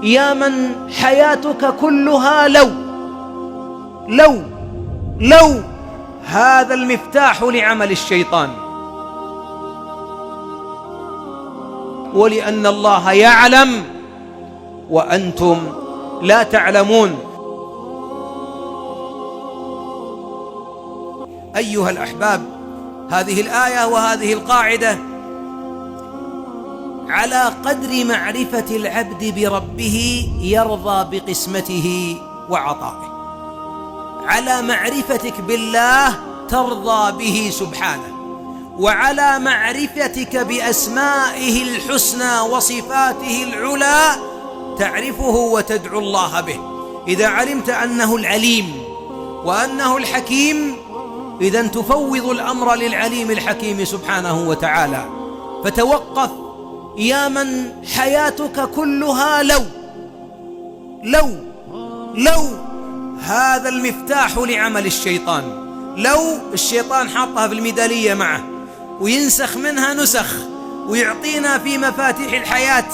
يا من حياتك كلها لو هذا المفتاح لعمل الشيطان، ولأن الله يعلم وأنتم لا تعلمون. أيها الأحباب، هذه الآية وهذه القاعدة على قدر معرفة العبد بربه يرضى بقسمته وعطائه، على معرفتك بالله ترضى به سبحانه، وعلى معرفتك بأسمائه الحسنى وصفاته العلى تعرفه وتدعو الله به. إذا علمت أنه العليم وأنه الحكيم، إذن تفوض الأمر للعليم الحكيم سبحانه وتعالى. فتوقف يا من حياتك كلها لو هذا المفتاح لعمل الشيطان. لو الشيطان حاطها في الميدالية معه وينسخ منها نسخ ويعطينا في مفاتيح الحياة،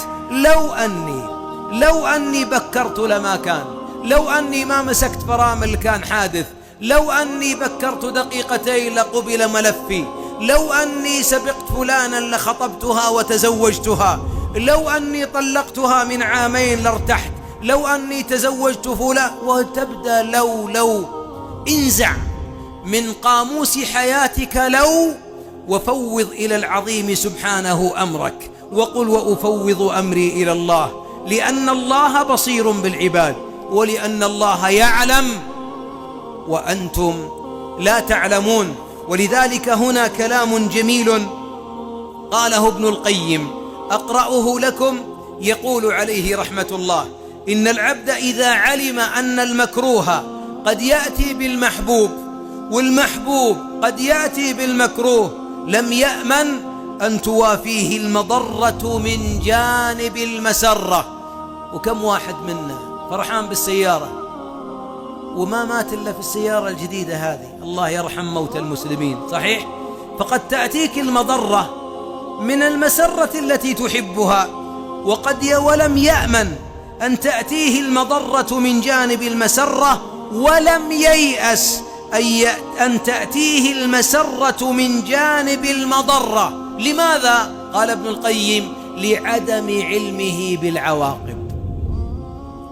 لو أني بكرت لما كان، لو أني ما مسكت فرامل كان حادث، لو أني بكرت دقيقتين لقبل ملفي، لو أني سبقت فلانا لخطبتها وتزوجتها، لو أني طلقتها من عامين لارتحت، لو أني تزوجت فلان، وتبدأ لو. انزع من قاموس حياتك وفوض إلى العظيم سبحانه أمرك، وقل وأفوض أمري إلى الله، لأن الله بصير بالعباد، ولأن الله يعلم وأنتم لا تعلمون. ولذلك هنا كلام جميل قاله ابن القيم أقرأه لكم، يقول عليه رحمة الله: إن العبد إذا علم أن المكروه قد يأتي بالمحبوب والمحبوب قد يأتي بالمكروه لم يأمن أن توافيه المضرة من جانب المسرة. وكم واحد منا فرحان بالسيارة وما مات إلا في السيارة الجديدة هذه، الله يرحم موتى المسلمين، صحيح؟ فقد تأتيك المضرة من المسرة التي تحبها، ولم يأمن أن تأتيه المضرة من جانب المسرة، ولم ييأس أن تأتيه المسرة من جانب المضرة. لماذا؟ قال ابن القيم: لعدم علمه بالعواقب.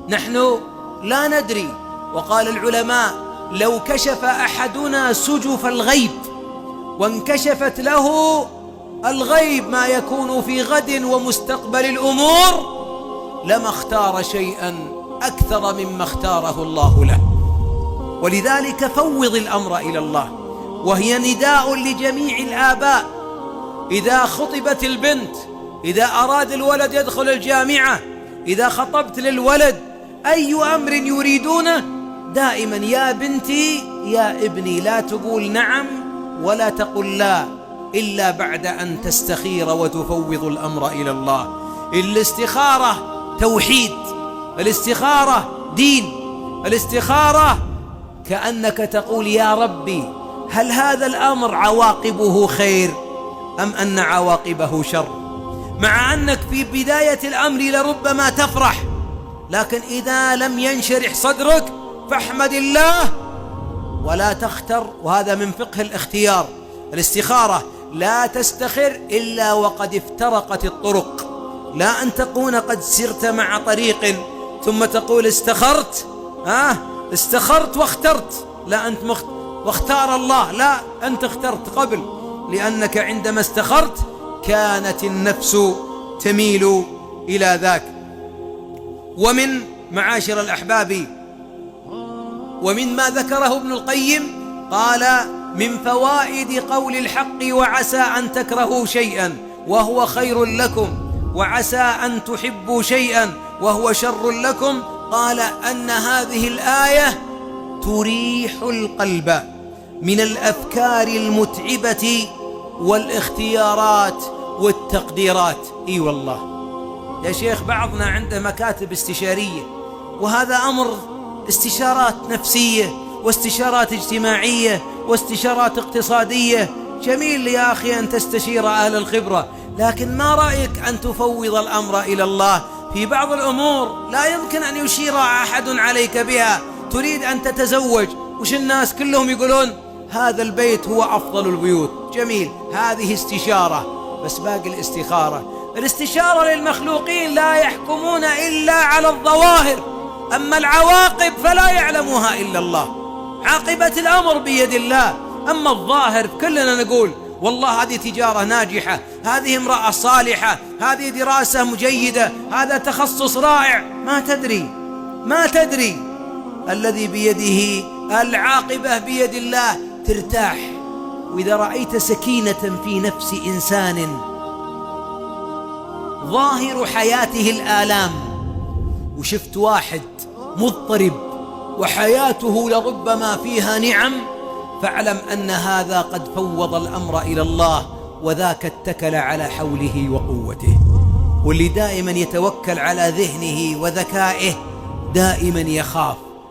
نحن لا ندري. وقال العلماء: لو كشف أحدنا سجف الغيب وانكشفت له الغيب ما يكون في غد ومستقبل الأمور لما اختار شيئا أكثر مما اختاره الله له. ولذلك فوض الأمر إلى الله، وهي نداء لجميع الآباء. إذا خطبت البنت، إذا أراد الولد يدخل الجامعة، إذا خطبت للولد أي أمر يريدونه، دائما يا بنتي يا ابني لا تقول نعم ولا تقول لا إلا بعد أن تستخير وتفوض الأمر إلى الله. الاستخارة توحيد، الاستخارة دين، الاستخارة كأنك تقول: يا ربي، هل هذا الأمر عواقبه خير أم أن عواقبه شر؟ مع أنك في بداية الأمر لربما تفرح، لكن إذا لم ينشرح صدرك فاحمد الله ولا تختر. وهذا من فقه الاختيار، الاستخارة لا تستخر إلا وقد افترقت الطرق، لا أن تكون قد سرت مع طريق ثم تقول استخرت استخرت واخترت، لا أنت واختار الله، لا أنت اخترت قبل، لأنك عندما استخرت كانت النفس تميل إلى ذاك. ومن معاشر الأحباب ومن ما ذكره ابن القيم قال: من فوائد قول الحق: وعسى أن تكرهوا شيئا وهو خير لكم، وعسى أن تحبوا شيئا وهو شر لكم، قال أن هذه الآية تريح القلب من الأفكار المتعبة والاختيارات والتقديرات. إي والله يا شيخ، بعضنا عنده مكاتب استشارية، وهذا أمر استشارات نفسية واستشارات اجتماعية واستشارات اقتصادية. جميل يا أخي أن تستشير أهل الخبرة، لكن ما رأيك أن تفوض الأمر إلى الله في بعض الأمور لا يمكن أن يشير أحد عليك بها. تريد أن تتزوج، وش الناس كلهم يقولون؟ هذا البيت هو أفضل البيوت. جميل، هذه استشارة، بس باقي الاستخارة. الاستشارة للمخلوقين لا يحكمون إلا على الظواهر، أما العواقب فلا يعلمها إلا الله. عاقبة الأمر بيد الله، أما الظاهر كلنا نقول والله هذه تجارة ناجحة، هذه امرأة صالحة، هذه دراسة جيدة، هذا تخصص رائع. ما تدري الذي بيده العاقبة بيد الله ترتاح. وإذا رأيت سكينة في نفس إنسان ظاهر حياته الآلام، وشفت واحد مضطرب وحياته لربما فيها نعم، فاعلم أن هذا قد فوض الأمر إلى الله، وذاك اتكل على حوله وقوته. واللي دائما يتوكل على ذهنه وذكائه دائما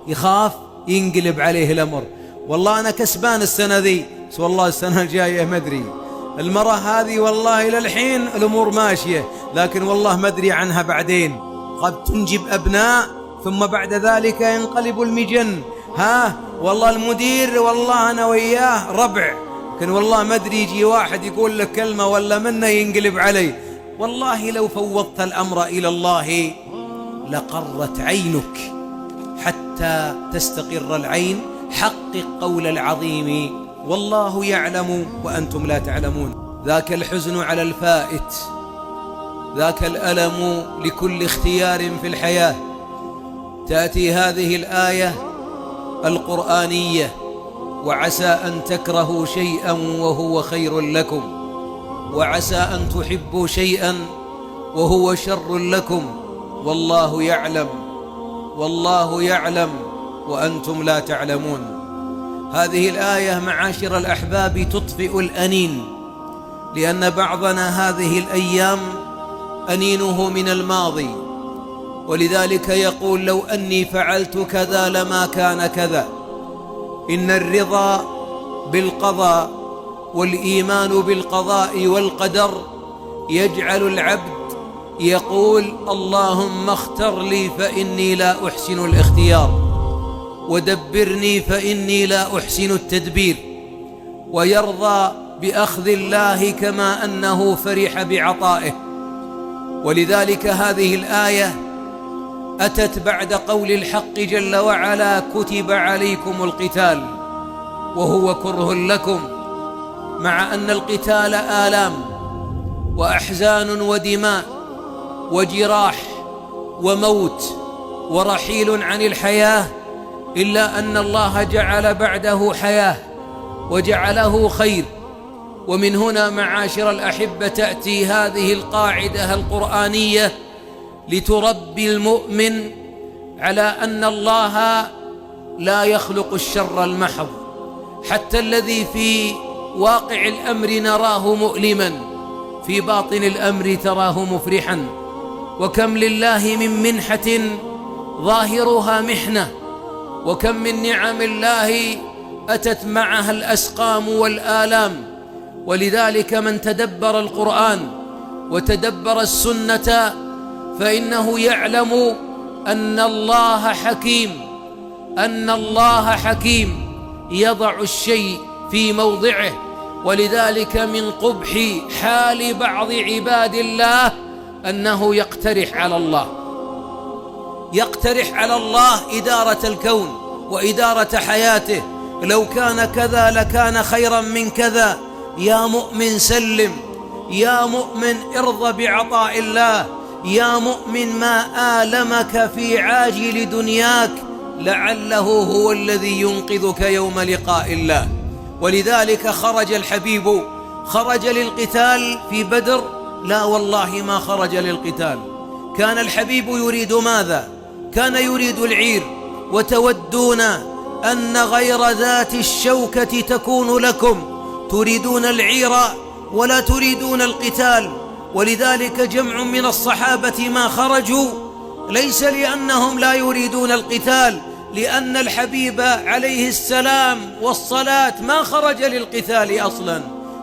يخاف ينقلب عليه الأمر. والله أنا كسبان السنة ذي، بس والله السنة الجاية ما أدري. المرة هذه والله إلى الحين الأمور ماشية، لكن والله ما أدري عنها بعدين. قد تنجب أبناء ثم بعد ذلك ينقلب المجن. والله المدير والله أنا وياه ربع، لكن والله ما أدري يجي واحد يقول لك كلمة ولا منه ينقلب علي. والله لو فوضت الأمر إلى الله لقرت عينك حتى تستقر العين. حقق قول العظيم والله يعلم وأنتم لا تعلمون. ذاك الحزن على الفائت، ذاك الألم لكل اختيار في الحياة. تأتي هذه الآية القرآنية: وعسى أن تكرهوا شيئا وهو خير لكم، وعسى أن تحبوا شيئا وهو شر لكم، والله يعلم وأنتم لا تعلمون. هذه الآية معاشر الأحباب تطفئ الأنين، لأن بعضنا هذه الأيام أنينه من الماضي، ولذلك يقول: لو أني فعلت كذا لما كان كذا. إن الرضا بالقضاء والإيمان بالقضاء والقدر يجعل العبد يقول: اللهم اختر لي فإني لا أحسن الاختيار، ودبرني فإني لا أحسن التدبير. ويرضى بأخذ الله كما أنه فرح بعطائه. ولذلك هذه الآية أتت بعد قول الحق جل وعلا: كتب عليكم القتال وهو كره لكم، مع أن القتال آلام وأحزان ودماء وجراح وموت ورحيل عن الحياة، إلا أن الله جعل بعده حياة وجعله خير. ومن هنا معاشر الأحبة تأتي هذه القاعدة القرآنية لتربي المؤمن على أن الله لا يخلق الشر المحض، حتى الذي في واقع الأمر نراه مؤلما في باطن الأمر تراه مفرحا. وكم لله من منحة ظاهرها محنة، وكم من نعم الله أتت معها الأسقام والآلام. ولذلك من تدبر القرآن وتدبر السنة فإنه يعلم أن الله حكيم يضع الشيء في موضعه. ولذلك من قبح حال بعض عباد الله أنه يقترح على الله إدارة الكون وإدارة حياته. لو كان كذا لكان خيرا من كذا. يا مؤمن سلم، يا مؤمن ارضى بعطاء الله، يا مؤمن ما آلمك في عاجل دنياك لعله هو الذي ينقذك يوم لقاء الله. ولذلك خرج الحبيب، خرج للقتال في بدر؟ لا والله ما خرج للقتال. كان الحبيب يريد ماذا؟ كان يريد العير. وتودون أن غير ذات الشوكة تكون لكم، تريدون العير ولا تريدون القتال. ولذلك جمع من الصحابة ما خرجوا ليس لأنهم لا يريدون القتال، لأن الحبيب عليه السلام والصلاة ما خرج للقتال أصلا.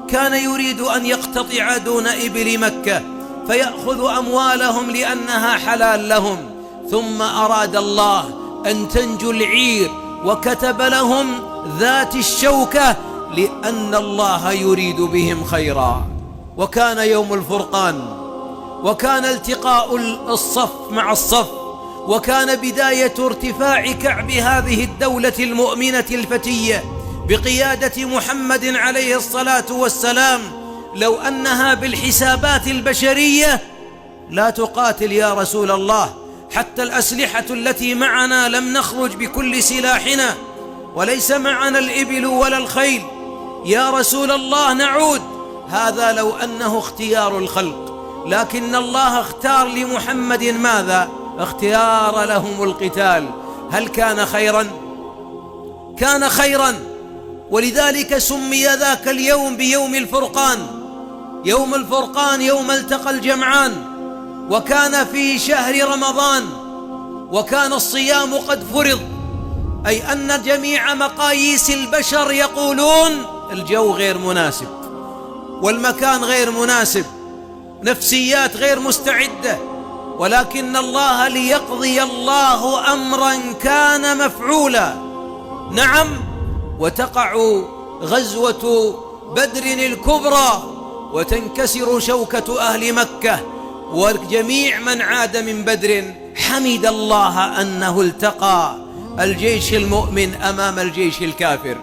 كان يريد أن يقتطع دون إبل مكة، فيأخذ أموالهم لأنها حلال لهم، ثم أراد الله أن تنجو العير وكتب لهم ذات الشوكة لأن الله يريد بهم خيرا. وكان يوم الفرقان، وكان التقاء الصف مع الصف، وكان بداية ارتفاع كعب هذه الدولة المؤمنة الفتية بقيادة محمد عليه الصلاة والسلام. لو أنها بالحسابات البشرية لا تقاتل يا رسول الله، حتى الأسلحة التي معنا لم نخرج بكل سلاحنا، وليس معنا الإبل ولا الخيل يا رسول الله نعود. هذا لو أنه اختيار الخلق، لكن الله اختار لمحمد ماذا؟ اختيار لهم القتال. هل كان خيرا؟ كان خيرا، ولذلك سمي ذاك اليوم بيوم الفرقان. يوم الفرقان يوم التقى الجمعان، وكان في شهر رمضان، وكان الصيام قد فرض، أي أن جميع مقاييس البشر يقولون الجو غير مناسب، والمكان غير مناسب، نفسيات غير مستعدة، ولكن الله ليقضي الله أمرا كان مفعولا. نعم، وتقع غزوة بدر الكبرى وتنكسر شوكة أهل مكة، وجميع من عاد من بدر حمد الله أنه التقى الجيش المؤمن أمام الجيش الكافر.